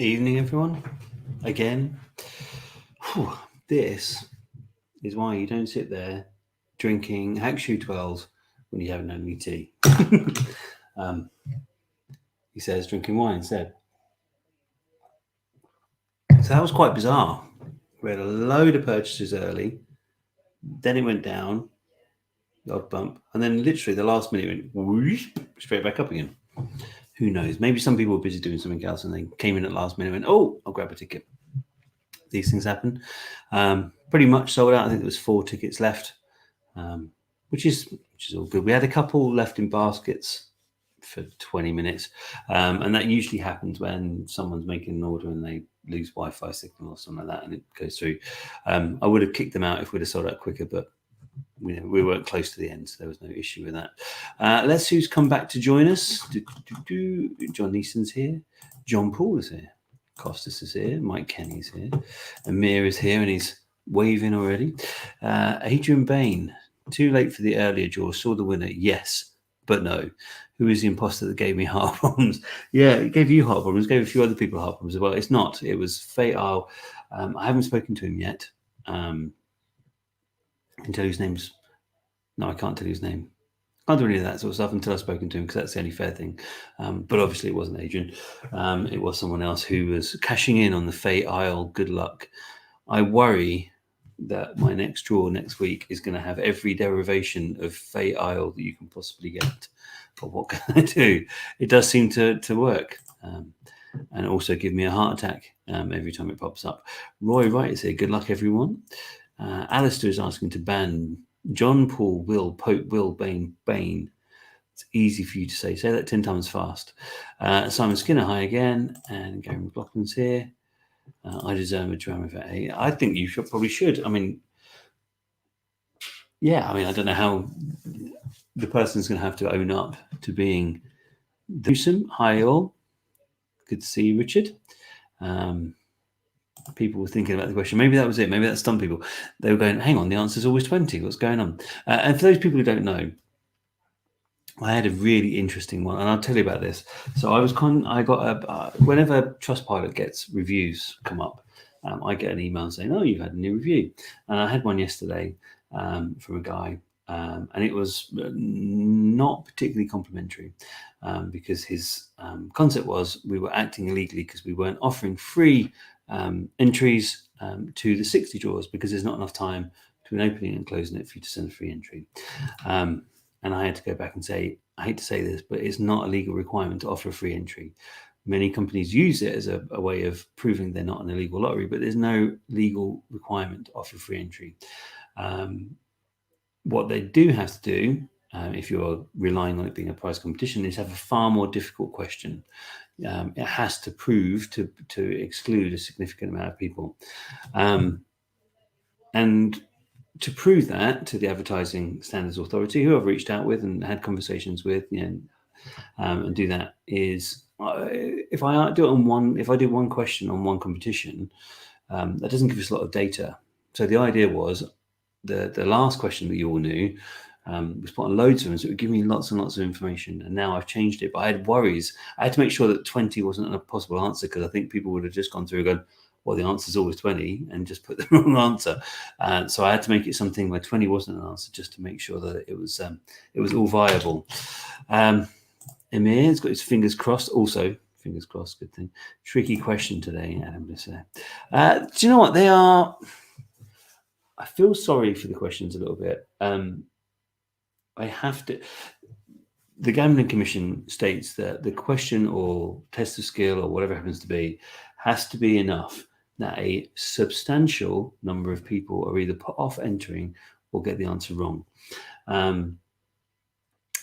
Evening, everyone. Again, this is why you don't sit there drinking Hackshoe 12s when you haven't had any tea. He says drinking wine instead. So that was quite bizarre. We had a load of purchases early, then it went down, the odd bump, and then literally the last minute it went whoosh, straight back up again. Who knows? Maybe some people were busy doing something else and they came in at the last minute and went, oh, I'll grab a ticket. These things happen. Pretty much sold out. I think there was 4 tickets left, which is all good. We had a couple left in baskets for 20 minutes, and that usually happens when someone's making an order and they lose Wi-Fi signal or something like that, and it goes through. I would have kicked them out if we'd have sold out quicker, but we weren't close to the end, so there was no issue with that. Let's see who's come back to join us. John Neeson's here. John Paul is here. Costas is here. Mike Kenny's here. Amir is here, and he's waving already. Adrian Bain. Too late for the earlier draw. Saw the winner. Yes, but no. Who is the imposter that gave me heart problems? Yeah, it gave you heart problems. Gave a few other people heart problems as well. It's not. It was Fate Isle. I haven't spoken to him yet. I can tell you his name's... No, I can't tell you his name. I can't do any of that sort of stuff until I've spoken to him, because that's the only fair thing. But obviously it wasn't Adrian. It was someone else who was cashing in on the Fate Isle good luck. I worry that my next draw next week is going to have every derivation of Fate Isle that you can possibly get. But what can I do? It does seem to work. And also give me a heart attack every time it pops up. Roy Wright is here. Good luck, everyone. Alistair is asking to ban John, Paul, Will, Pope, Will, Bain. It's easy for you to say. Say that 10 times fast. Simon Skinner, hi again. And Gary McLaughlin's here. I deserve a drama for A. I think you probably should. I mean, I don't know how the person's going to have to own up to being gruesome. Hi, all. Good to see you, Richard. People were thinking about the question. Maybe that was it. Maybe that stumped people. They were going, hang on, the answer's always 20. What's going on? And for those people who don't know, I had a really interesting one, and I'll tell you about this. So I got whenever Trustpilot gets reviews come up, I get an email saying, oh, you've had a new review. And I had one yesterday from a guy, and it was not particularly complimentary because his concept was we were acting illegally because we weren't offering free entries to the 60 draws because there's not enough time between opening and closing it for you to send a free entry. And I had to go back and say, I hate to say this, but it's not a legal requirement to offer a free entry. Many companies use it as a way of proving they're not an illegal lottery, but there's no legal requirement to offer free entry. What they do have to do, if you're relying on it being a prize competition, is have a far more difficult question. It has to prove to exclude a significant amount of people. And to prove that to the Advertising Standards Authority, who I've reached out with and had conversations with, and do that is if I do one question on one competition, that doesn't give us a lot of data. So the idea was the last question that you all knew was put on loads of them, so it would give me lots and lots of information. And now I've changed it, but I had worries. I had to make sure that 20 wasn't a possible answer, because I think people would have just gone through and gone, well, the answer is always 20, and just put the wrong answer. So I had to make it something where 20 wasn't an answer, just to make sure that it was all viable. Emir's got his fingers crossed. Also, fingers crossed, good thing. Tricky question today, Adam Blissett. Do you know what they are? I feel sorry for the questions a little bit. I have to. The Gambling Commission states that the question or test of skill or whatever it happens to be has to be enough that a substantial number of people are either put off entering or get the answer wrong. But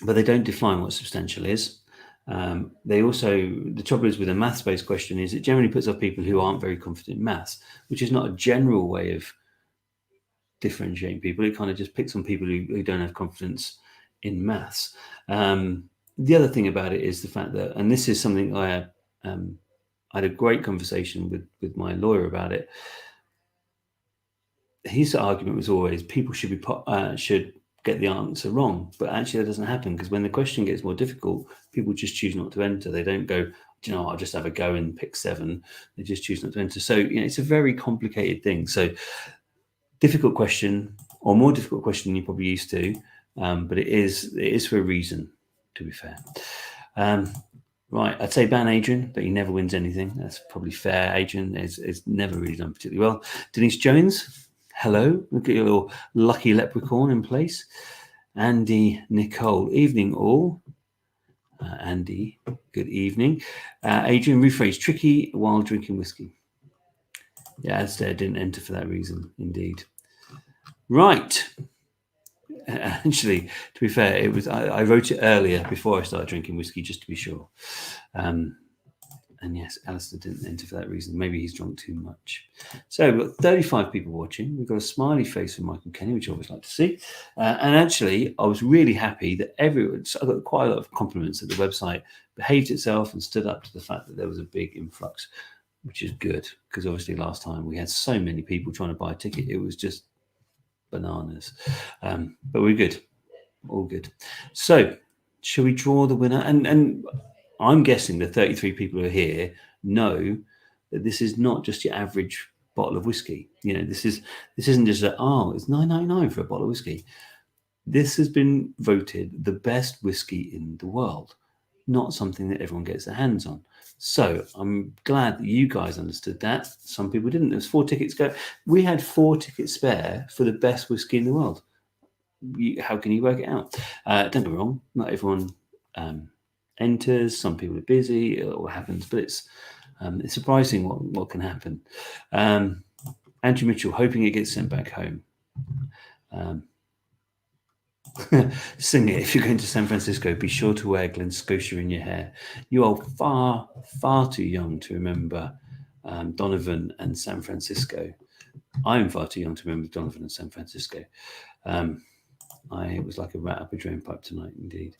they don't define what substantial is. They also, the trouble is with a maths-based question is it generally puts off people who aren't very confident in maths, which is not a general way of differentiating people. It kind of just picks on people who don't have confidence in maths. The other thing about it is the fact that, and this is something I had a great conversation with my lawyer about it. His argument was always people should get the answer wrong, but actually that doesn't happen, because when the question gets more difficult, people just choose not to enter. They don't go, do you know what, I'll just have a go and pick 7. They just choose not to enter. So, it's a very complicated thing. So difficult question, or more difficult question than you're probably used to, but it is for a reason, to be fair. Right, I'd say ban Adrian, but he never wins anything. That's probably fair. Adrian is never really done particularly well. Denise Jones, hello. Look at your little lucky leprechaun in place. Andy Nicole, evening all. Andy, good evening. Adrian, rephrase, tricky while drinking whiskey. Yeah, Asda didn't enter for that reason, indeed. Right. Actually, to be fair, it was I wrote it earlier before I started drinking whiskey, just to be sure. And yes, Alistair didn't enter for that reason. Maybe he's drunk too much. So we've got 35 people watching. We've got a smiley face from Michael Kenny, which I always like to see. And actually, I was really happy that everyone, so I got quite a lot of compliments that the website behaved itself and stood up to the fact that there was a big influx, which is good, because obviously last time we had so many people trying to buy a ticket. It was just bananas. But we're good. All good. So shall we draw the winner? And I'm guessing the 33 people who are here know that this is not just your average bottle of whiskey. This isn't just it's $9.99 for a bottle of whiskey. This has been voted the best whiskey in the world, not something that everyone gets their hands on. So I'm glad that you guys understood that. Some people didn't. There's 4 tickets go. We had 4 tickets spare for the best whiskey in the world. How can you work it out? Don't get me wrong, not everyone enters. Some people are busy. It all happens, but it's surprising what can happen. Andrew Mitchell, hoping it gets sent back home. Sing it. If you're going to San Francisco, be sure to wear Glen Scotia in your hair. You are far, far too young to remember Donovan and San Francisco. I'm far too young to remember Donovan and San Francisco. It was like a rat up a drain pipe tonight, indeed.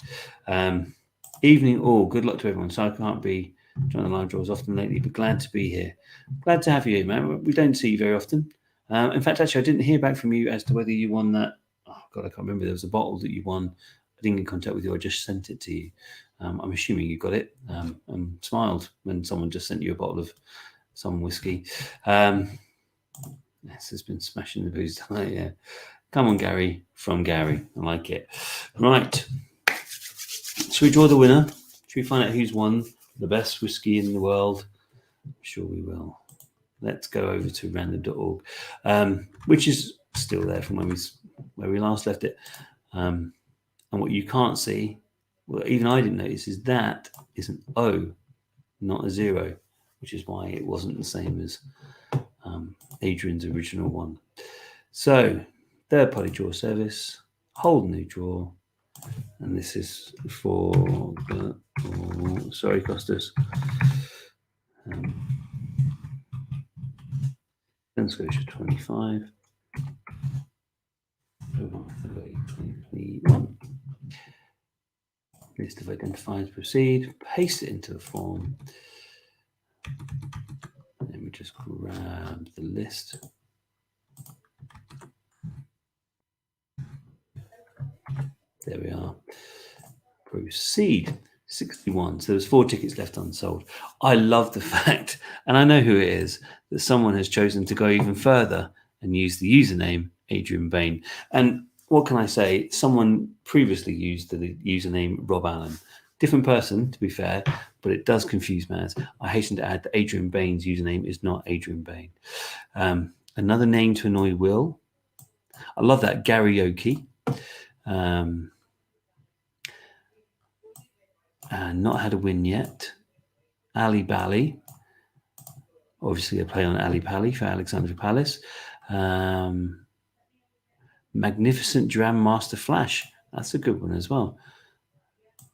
Evening all. Good luck to everyone. So I can't be trying to live draws often lately, but glad to be here. Glad to have you here, man. We don't see you very often. In fact, actually, I didn't hear back from you as to whether you won that. Oh, God, I can't remember. There was a bottle that you won. I didn't get in contact with you. I just sent it to you. I'm assuming you got it and smiled when someone just sent you a bottle of some whiskey. Yes, has been smashing the booze tonight, yeah. Come on, Gary, from Gary. I like it. Right. Should we draw the winner? Should we find out who's won the best whiskey in the world? I'm sure we will. Let's go over to random.org, which is still there from where we last left it. And what you can't see, well, even I didn't notice, is that is an O, not a 0, which is why it wasn't the same as Adrian's original one. So, third-party draw service, hold new draw, and this is for sorry, Costas. Glen Scotia 25. 2021. List of identifiers, proceed, paste it into the form. Let me just grab the list. There we are. Proceed. 61. So there's 4 tickets left unsold. I love the fact, and I know who it is, that someone has chosen to go even further and use the username Adrian Bain. And what can I say? Someone previously used the username Rob Allen. Different person, to be fair, but it does confuse Maz. I hasten to add that Adrian Bain's username is not Adrian Bain. Another name to annoy Will. I love that. Karaoke. Not had a win yet. Ali Bally. Obviously, a play on Ali Pally for Alexandra Palace. Magnificent Dram Master Flash. That's a good one as well.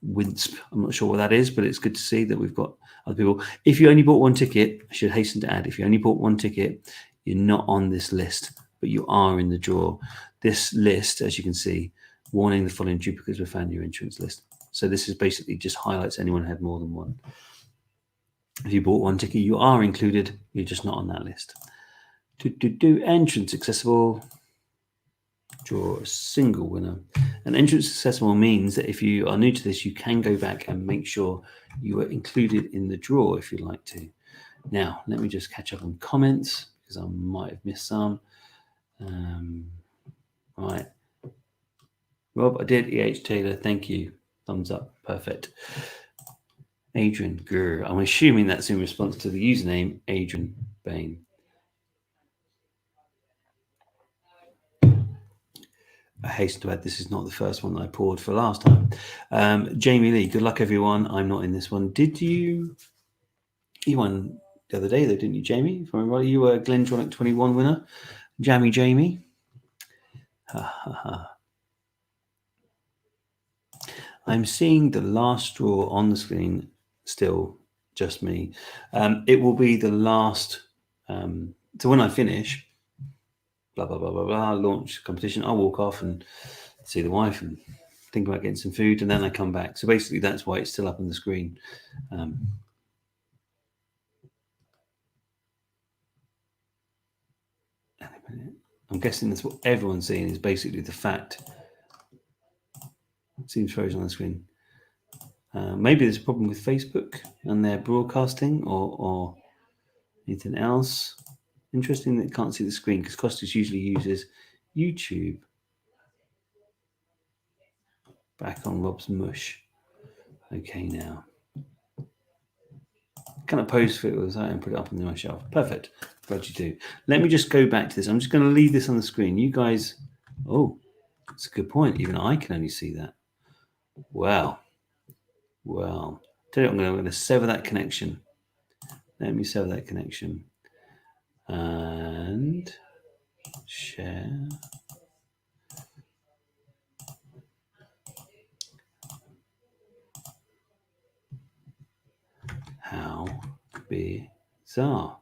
Winsp. I'm not sure what that is, but it's good to see that we've got other people. If you only bought 1 ticket, I should hasten to add, if you only bought 1 ticket, you're not on this list, but you are in the draw. This list, as you can see, warning the following duplicates were found in your entrance list. So this is basically just highlights anyone who had more than 1. If you bought 1 ticket, you are included. You're just not on that list. Entrance accessible. draw a single winner. An entrance successful means that if you are new to this, you can go back and make sure you are included in the draw if you'd like to. Now, let me just catch up on comments because I might have missed some. Right. Rob, I did. E.H. Taylor, thank you. Thumbs up. Perfect. Adrian Gurr. I'm assuming that's in response to the username Adrian Bain. I hasten to add, this is not the first one that I poured for last time. Jamie Lee, good luck, everyone. I'm not in this one. Did you? You won the other day, though, didn't you, Jamie? If I remember right, you were a Glendronach 21 winner. Jammy Jamie. I'm seeing the last draw on the screen still, just me. It will be the last. So when I finish, blah, blah, blah, blah, blah, launch competition, I'll walk off and see the wife and think about getting some food, and then I come back. So basically, that's why it's still up on the screen. I'm guessing that's what everyone's seeing is basically the fact. It seems frozen on the screen. Maybe there's a problem with Facebook and their broadcasting or anything else. Interesting that you can't see the screen because Costas usually uses YouTube. Back on Rob's mush. Okay, now. Can I pose for it with that and put it up on my shelf? Perfect. Glad you do. Let me just go back to this. I'm just going to leave this on the screen. You guys, that's a good point. Even I can only see that. Wow. Well, tell you what, I'm going to sever that connection. Let me sever that connection. And share. How bizarre.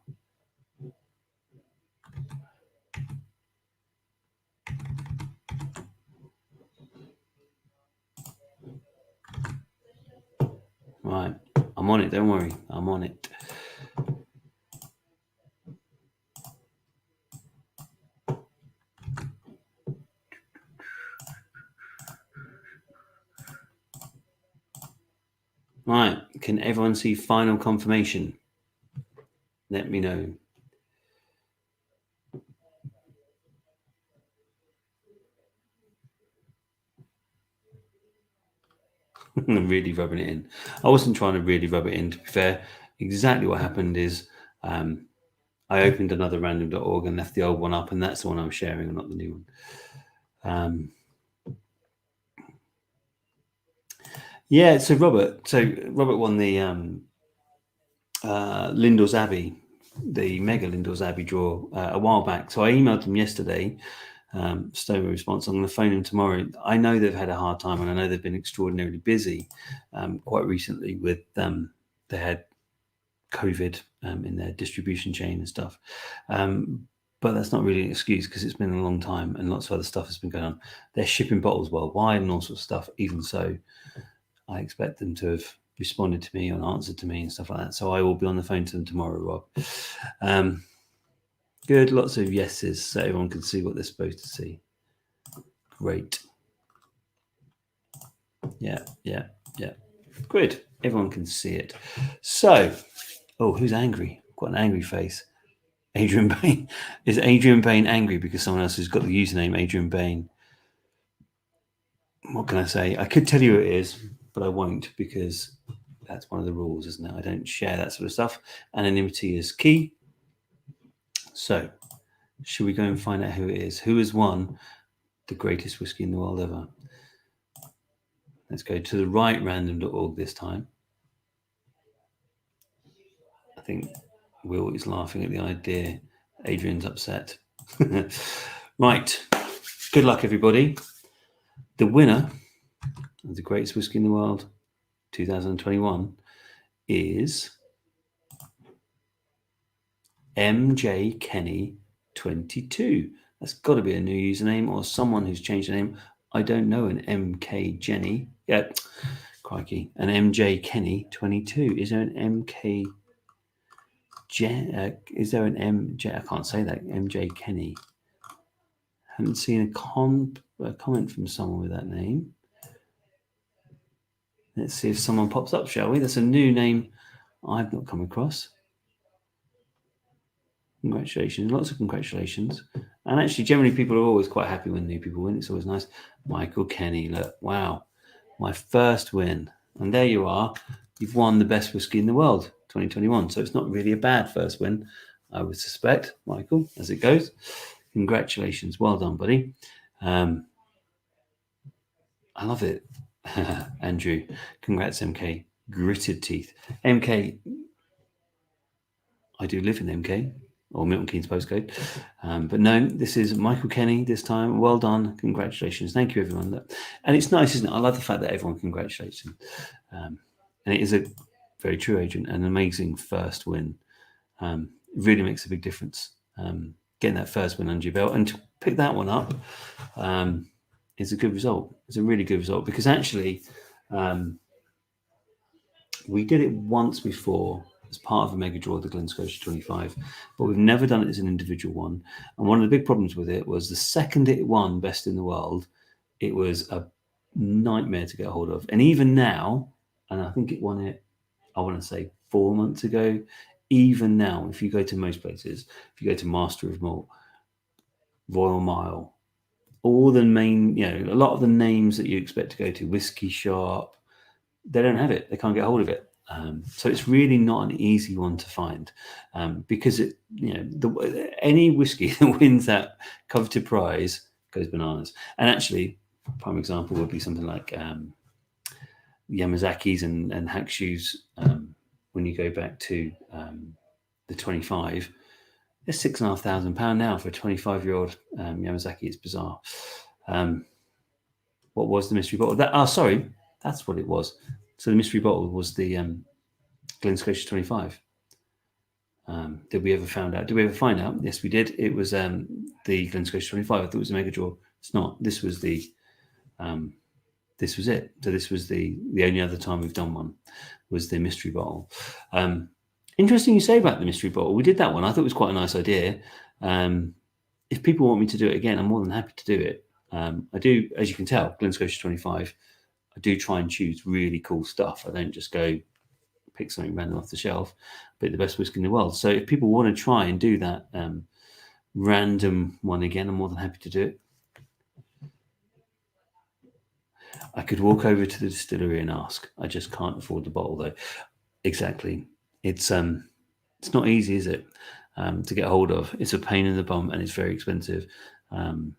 Right. I'm on it. Don't worry. I'm on it. Right. Can everyone see final confirmation? Let me know. I'm really rubbing it in. I wasn't trying to really rub it in, to be fair. Exactly what happened is I opened another random.org and left the old one up, and that's the one I'm sharing and not the new one. Yeah, so Robert won the Lindor's Abbey, the mega Lindor's Abbey draw a while back. So I emailed them yesterday, still no response. I'm going to phone them tomorrow. I know they've had a hard time, and I know they've been extraordinarily busy quite recently with they had COVID in their distribution chain and stuff. But that's not really an excuse because it's been a long time and lots of other stuff has been going on. They're shipping bottles worldwide and all sorts of stuff. Even so, I expect them to have responded to me and answered to me and stuff like that. So I will be on the phone to them tomorrow, Rob. Good. Lots of yeses so everyone can see what they're supposed to see. Great. Yeah. Good. Everyone can see it. So, who's angry? Got an angry face. Adrian Bain. Is Adrian Bain angry because someone else has got the username Adrian Bain? What can I say? I could tell you who it is, but I won't because that's one of the rules, isn't it? I don't share that sort of stuff. Anonymity is key. So, should we go and find out who it is? Who has won the greatest whiskey in the world ever? Let's go to the right random.org this time. I think Will is laughing at the idea. Adrian's upset. Right. Good luck, everybody. The winner of the greatest whiskey in the world 2021 is MJ Kenny 22. That's got to be a new username or someone who's changed the name. I don't know an MK Jenny. Yeah, crikey. An MJ Kenny 22. Is there an MK Jen? Is there an MJ? I can't say that. MJ Kenny. haven't seen a comment from someone with that name. Let's see if someone pops up, shall we? That's a new name I've not come across. Congratulations. Lots of congratulations. And actually, generally, people are always quite happy when new people win. It's always nice. Michael Kenny, look, wow. My first win. And there you are. You've won the best whiskey in the world, 2021. So it's not really a bad first win, I would suspect, Michael, as it goes. Congratulations. Well done, buddy. I love it. Andrew, congrats, MK. Gritted teeth. MK, I do live in MK, or Milton Keynes postcode. But no, this is Michael Kenny this time. Well done. Congratulations. Thank you, everyone. And it's nice, isn't it? I love the fact that everyone congratulates him. And it is a very true agent, an amazing first win. It really makes a big difference. Getting that first win under your belt and to pick that one up is a good result. It's a really good result because actually we did it once before as part of a mega draw, the Glen Scotia 25, but we've never done it as an individual one. And one of the big problems with it was the second it won Best in the World, it was a nightmare to get hold of. And even now, and I think it won it, I want to say 4 months ago, even now, if you go to most places, if you go to Master of Malt, Royal Mile, all the main, a lot of the names that you expect to go to, Whisky Shop, they don't have it. They can't get hold of it. So it's really not an easy one to find because any whiskey that wins that coveted prize goes bananas. And actually, prime example would be something like Yamazaki's and Hakushu's. When you go back to the 25, it's £6,500 now for a 25-year-old Yamazaki. It's bizarre. What was the mystery bottle? Sorry, that's what it was. So the mystery bottle was the Glen Scotia 25. Did we ever find out? Did we ever find out? Yes, we did. It was the Glen Scotia 25. I thought it was a mega draw. It's not. This was the. This was it. So this was the only other time we've done one was the mystery bottle. Interesting you say about the mystery bottle. We did that one. I thought it was quite a nice idea. If people want me to do it again, I'm more than happy to do it. I do, as you can tell, Glen Scotia 25. I do try and choose really cool stuff. I don't just go pick something random off the shelf, pick the best whiskey in the world. So if people want to try and do that random one again, I'm more than happy to do it. I could walk over to the distillery and ask. I just can't afford the bottle though. Exactly. It's not easy, is it? To get hold of. It's a pain in the bum and it's very expensive. Nearly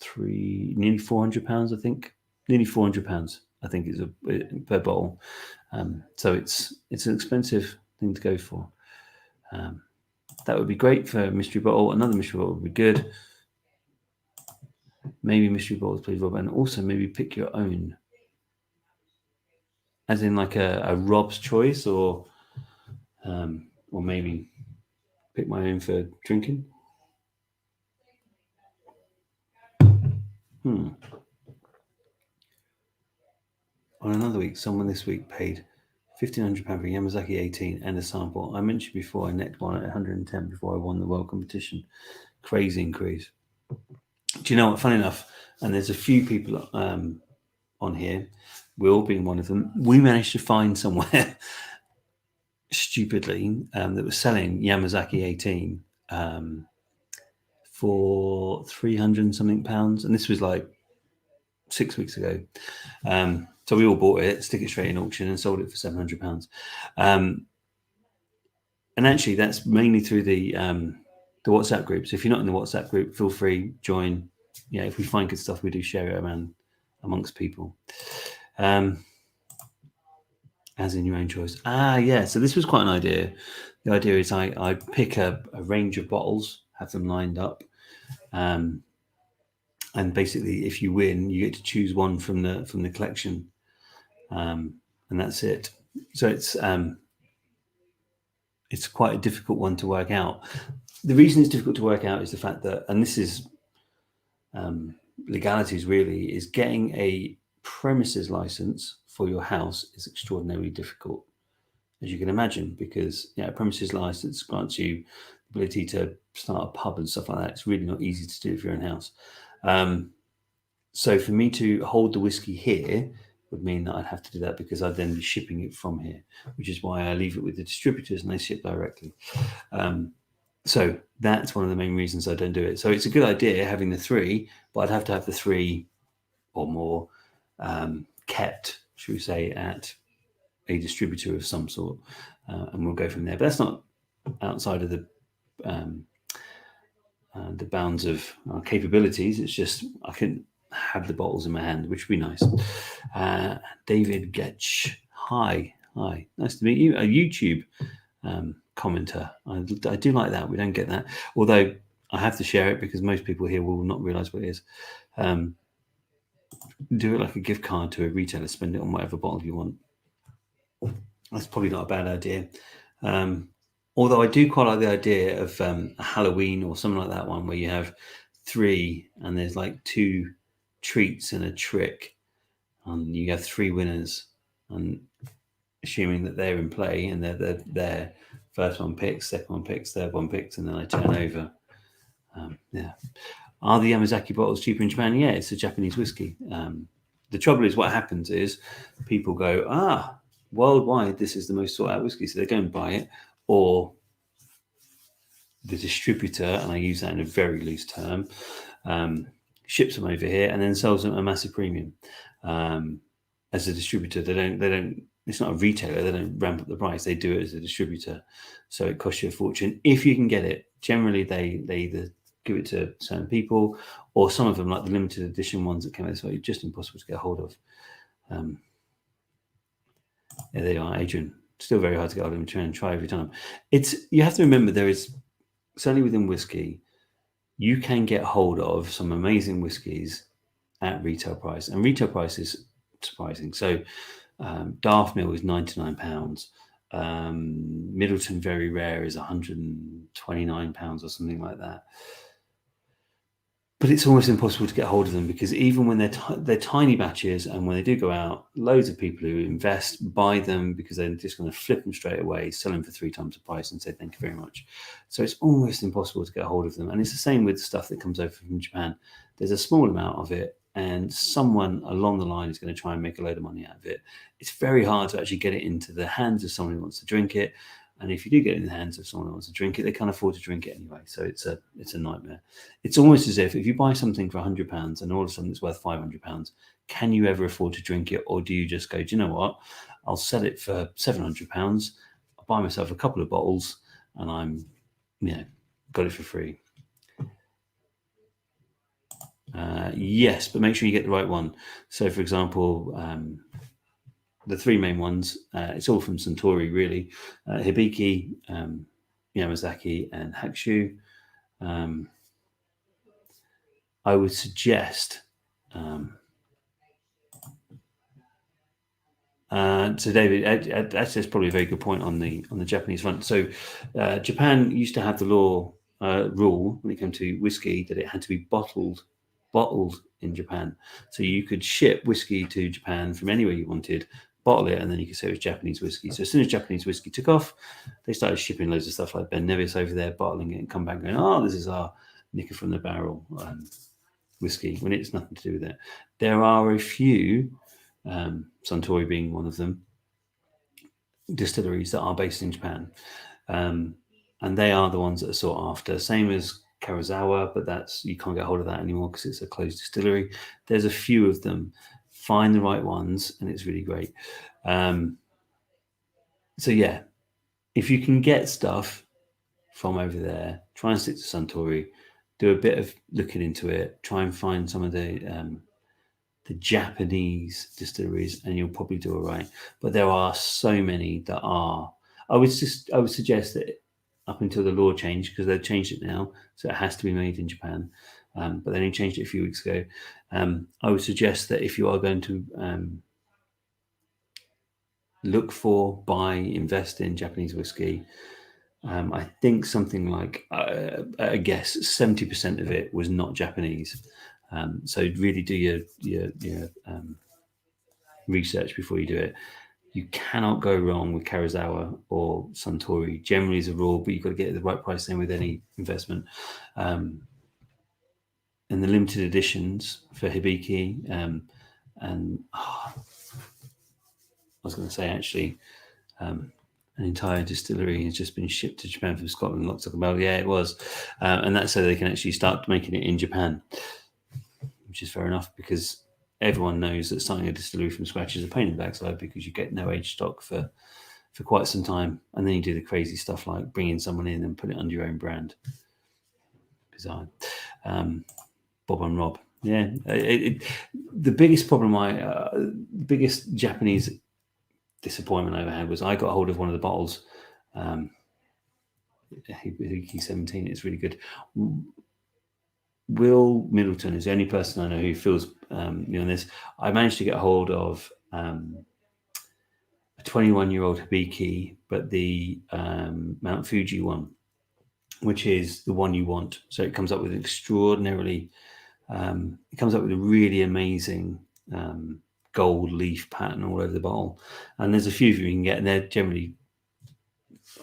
£400, I think. Nearly £400, I think, is per bottle. So it's an expensive thing to go for. That would be great for a mystery bottle. Another mystery bottle would be good. Maybe mystery bottles, please, Rob, and also maybe pick your own, as in like a Rob's choice, or maybe pick my own for drinking. On another week, someone this week paid £1,500 for Yamazaki 18 and a sample. I mentioned before I necked one at 110 before I won the world competition. Crazy increase. Do you know what? Funny enough, and there's a few people on here, Will being one of them, we managed to find somewhere stupidly that was selling Yamazaki 18 for 300 something pounds, and this was like 6 weeks ago. So we all bought it, stick it straight in auction, and sold it for £700. And actually, that's mainly through the WhatsApp group. So if you're not in the WhatsApp group, feel free, join. Yeah, if we find good stuff, we do share it around amongst people. As in your own choice. Yeah. So this was quite an idea. The idea is I pick a range of bottles, have them lined up, and basically, if you win, you get to choose one from the collection, and that's it. So it's quite a difficult one to work out. The reason it's difficult to work out is the fact that, and this is legalities really, is getting a premises license for your house is extraordinarily difficult, as you can imagine, because a premises license grants you ability to start a pub and stuff like that. It's really not easy to do if you're in house. So for me to hold the whiskey here would mean that I'd have to do that because I'd then be shipping it from here, which is why I leave it with the distributors and they ship directly. So that's one of the main reasons I don't do it. So it's a good idea having the 3, but I'd have to have the 3 or more kept, should we say, at a distributor of some sort, and we'll go from there. But that's not outside of the bounds of our capabilities. It's just I can have the bottles in my hand, which would be nice. David Getch, hi, nice to meet you. A YouTube commenter. I do like that. We don't get that, although I have to share it because most people here will not realize what it is. Do it like a gift card to a retailer, spend it on whatever bottle you want. That's probably not a bad idea. Although I do quite like the idea of a Halloween or something like that one where you have 3 and there's like 2 treats and a trick and you have 3 winners, and assuming that they're in play and they're first one picks, second one picks, third one picks, and then I turn over. Yeah. Are the Yamazaki bottles cheaper in Japan? Yeah, it's a Japanese whiskey. The trouble is what happens is people go, worldwide, this is the most sought out whiskey. So they go and buy it, or the distributor, and I use that in a very loose term, ships them over here and then sells them a massive premium. As a distributor, they don't, it's not a retailer. They don't ramp up the price. They do it as a distributor. So it costs you a fortune if you can get it. Generally, they either give it to certain people, or some of them, like the limited edition ones that came out this way, just impossible to get hold of. There they are, Adrian. Still very hard to get hold of them. Try every time. You have to remember there is, certainly within whiskey, you can get hold of some amazing whiskies at retail price, and retail price is surprising. So Darth Mill is £99. Middleton Very Rare is £129 or something like that. But it's almost impossible to get hold of them because even when they're tiny batches, and when they do go out, loads of people who invest buy them because they're just going to flip them straight away, sell them for 3 times the price and say thank you very much. So it's almost impossible to get hold of them. And it's the same with stuff that comes over from Japan. There's a small amount of it, and someone along the line is going to try and make a load of money out of it. It's very hard to actually get it into the hands of someone who wants to drink it. And if you do get it in the hands of someone who wants to drink it, they can't afford to drink it anyway. So it's a nightmare. It's almost as if you buy something for £100 and all of a sudden it's worth £500, can you ever afford to drink it? Or do you just go, do you know what? I'll sell it for £700. I'll buy myself a couple of bottles and I'm, got it for free. Yes, but make sure you get the right one. So for example, the 3 main ones, it's all from Suntory, really. Hibiki, Yamazaki, and Hakushu. I would suggest... so David, that's probably a very good point on the Japanese front. So Japan used to have the rule when it came to whiskey that it had to be bottled in Japan. So you could ship whiskey to Japan from anywhere you wanted, bottle it, and then you could say it was Japanese whiskey. So as soon as Japanese whiskey took off, they started shipping loads of stuff like Ben Nevis over there, bottling it, and come back going, this is our nicker from the barrel whiskey, when it's nothing to do with it. There are a few, Suntory being one of them, distilleries that are based in Japan, and they are the ones that are sought after. Same as Karazawa, but you can't get hold of that anymore because it's a closed distillery. There's a few of them. Find the right ones, and it's really great. So yeah, if you can get stuff from over there, try and stick to Suntory. Do a bit of looking into it. Try and find some of the Japanese distilleries, and you'll probably do all right. But there are so many that are. I would suggest that up until the law changed, because they've changed it now, so it has to be made in Japan. But they only changed it a few weeks ago. I would suggest that if you are going to look for, buy, invest in Japanese whiskey, I think something like, I guess 70% of it was not Japanese. So really do your research before you do it. You cannot go wrong with Karazawa or Suntory. Generally, is a rule, but you've got to get the right price in with any investment. And the limited editions for Hibiki, and I was going to say actually, an entire distillery has just been shipped to Japan from Scotland. Looks like about, yeah, it was, and that's so they can actually start making it in Japan, which is fair enough because everyone knows that starting a distillery from scratch is a pain in the backside because you get no age stock for quite some time, and then you do the crazy stuff like bringing someone in and put it under your own brand. Bizarre. Bob and Rob. Yeah, the biggest problem biggest Japanese disappointment I ever had was I got hold of one of the bottles. Hibiki 17. It's really good. Will Middleton is the only person I know who feels me on this. I managed to get hold of a 21-year-old Hibiki, but the Mount Fuji one, which is the one you want. So it comes up with an extraordinarily, it comes up with a really amazing gold leaf pattern all over the bottle. And there's a few of you can get, and they're generally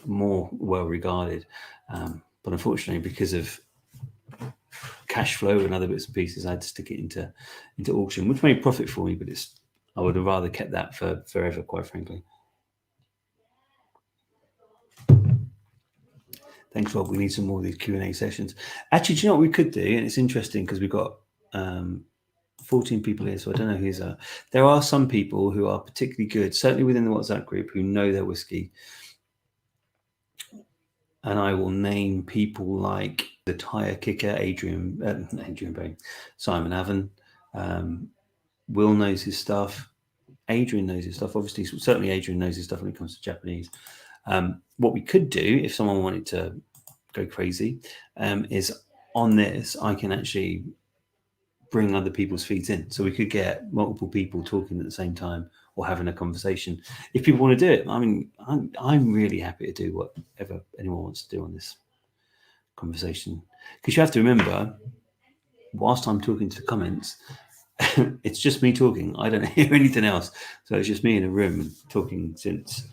more well regarded. But unfortunately, because of cash flow and other bits and pieces, I had to stick it into auction, which made profit for me, but I would have rather kept that for forever, quite frankly. Thanks, Rob. We need some more of these Q&A sessions. Actually, do you know what we could do? And it's interesting because we've got 14 people here, so I don't know who's there are some people who are particularly good, certainly within the WhatsApp group, who know their whiskey. And I will name people like the tire kicker, Adrian Bain, Simon Avon. Will knows his stuff. Adrian knows his stuff. Obviously, certainly Adrian knows his stuff when it comes to Japanese. What we could do, if someone wanted to go crazy, is on this, I can actually bring other people's feeds in. So we could get multiple people talking at the same time or having a conversation. If people want to do it, I mean, I'm really happy to do whatever anyone wants to do on this conversation. Because you have to remember, whilst I'm talking to the comments, it's just me talking. I don't hear anything else. So it's just me in a room talking since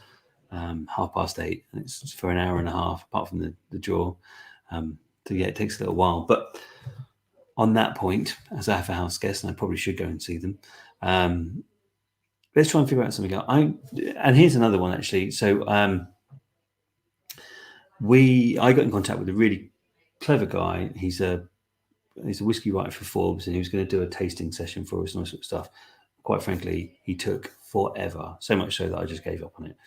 8:30, and it's for an hour and a half, apart from the draw. So yeah, it takes a little while. But on that point, as I have a house guest, and I probably should go and see them, let's try and figure out something else. And here's another one actually. So I got in contact with a really clever guy. He's a whiskey writer for Forbes, and he was going to do a tasting session for us and all sorts of stuff. Quite frankly, he took forever, so much so that I just gave up on it.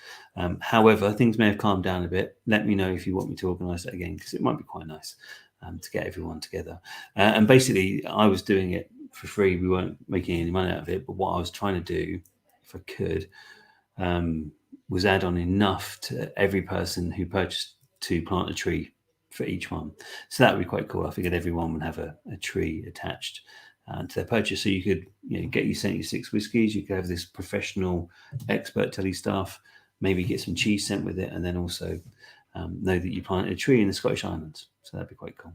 However, things may have calmed down a bit. Let me know if you want me to organise that again, because it might be quite nice to get everyone together. And basically, I was doing it for free. We weren't making any money out of it, but what I was trying to do, if I could, was add on enough to every person who purchased to plant a tree for each one. So that would be quite cool. I figured everyone would have a tree attached to their purchase. So you could get you sent your 6 whiskies. You could have this professional expert tell you stuff, maybe get some cheese sent with it, and then also know that you planted a tree in the Scottish Islands. So that'd be quite cool.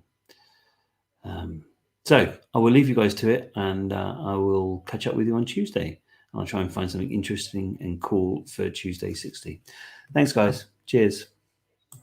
So I will leave you guys to it, and I will catch up with you on Tuesday. I'll try and find something interesting and cool for Tuesday 60. Thanks, guys. Cheers.